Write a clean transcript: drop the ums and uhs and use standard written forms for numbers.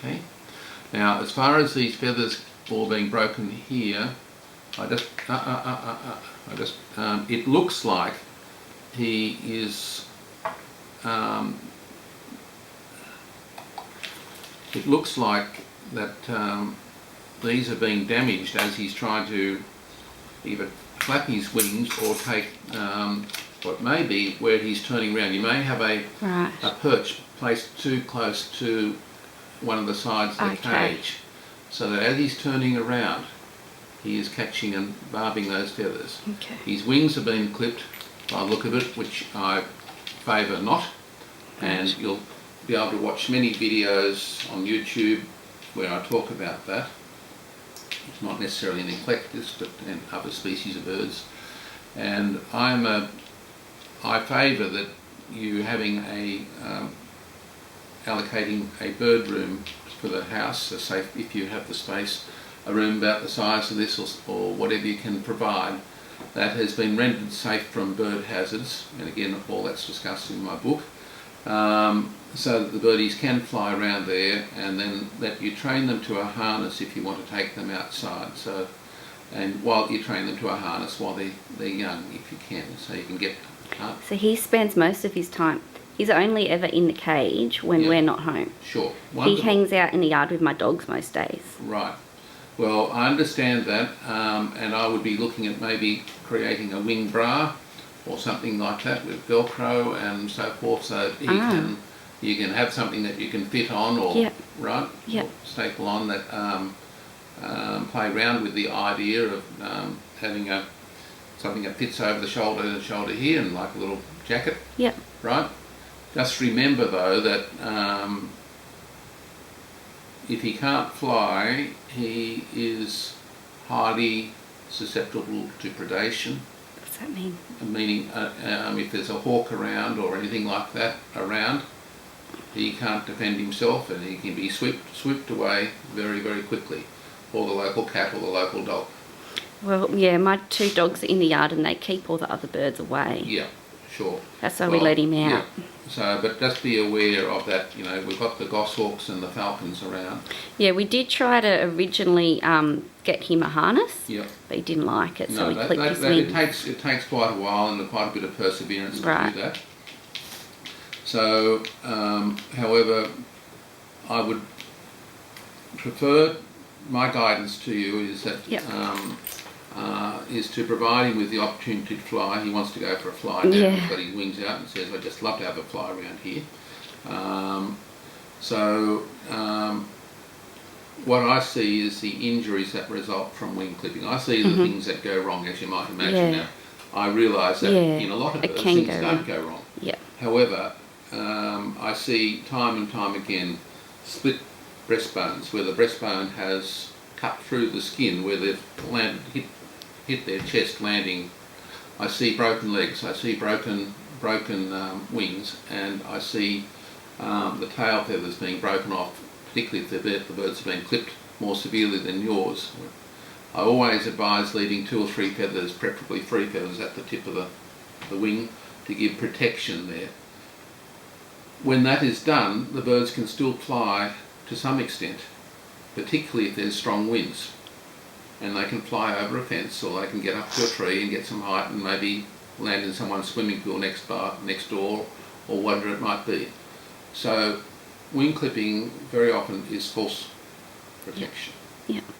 Okay. Now, as far as these feathers all being broken here, it looks like he is. It looks like that these are being damaged as he's trying to either flap his wings or take what may be where he's turning around. You may have a perch placed too close to one of the sides of the cage, so that as he's turning around, he is catching and barbing those feathers. Okay. His wings have been clipped by the look of it, which I favour not, and you'll be able to watch many videos on YouTube where I talk about that. It's not necessarily an eclectus, but in other species of birds. And I favour that you having allocating a bird room for the house, so say if you have the space, a room about the size of this or whatever you can provide that has been rendered safe from bird hazards, and again all that's discussed in my book, so that the birdies can fly around there, and then that you train them to a harness if you want to take them outside. So, and while you train them to a harness while they're young, if you can, so you can get up. So he spends most of his time, he's only ever in the cage when we're not home. Sure. Wonderful. He hangs out in the yard with my dogs most days. Right. Well, I understand that, and I would be looking at maybe creating a wing bra or something like that with Velcro and so forth, so you can have something that you can fit on or or staple on that. Play around with the idea of having something that fits over the shoulder here, and like a little jacket. Yep. Right. Just remember though that if he can't fly, he is highly susceptible to predation. What's that mean? Meaning, if there's a hawk around or anything like that around, he can't defend himself, and he can be swooped away very, very quickly, or the local cat or the local dog. Well, yeah, my two dogs are in the yard and they keep all the other birds away. Yeah, sure. That's why we let him out. Yeah. So, but just be aware of that. You know, we've got the goshawks and the falcons around. Yeah, we did try to originally get him a harness, but he didn't like it, so we clipped his wings. It takes quite a while and quite a bit of perseverance to do that. So, however, I would prefer, my guidance to you is that is to provide him with the opportunity to fly. He wants to go for a fly now. He's got his wings out and says, I'd just love to have a fly around here. What I see is the injuries that result from wing clipping. I see the things that go wrong, as you might imagine. Now, I realise that in a lot of birds things don't go wrong. However, I see time and time again split breastbones, where the breastbone has cut through the skin, where they've hit their chest landing. I see broken legs, I see broken wings, and I see the tail feathers being broken off, particularly if the birds have been clipped more severely than yours. I always advise leaving 2 or 3 feathers, preferably 3 feathers at the tip of the wing, to give protection there. When that is done, the birds can still fly to some extent, particularly if there's strong winds, and they can fly over a fence, or they can get up to a tree and get some height and maybe land in someone's swimming pool next door, or whatever it might be. So wing clipping very often is false protection. Yeah.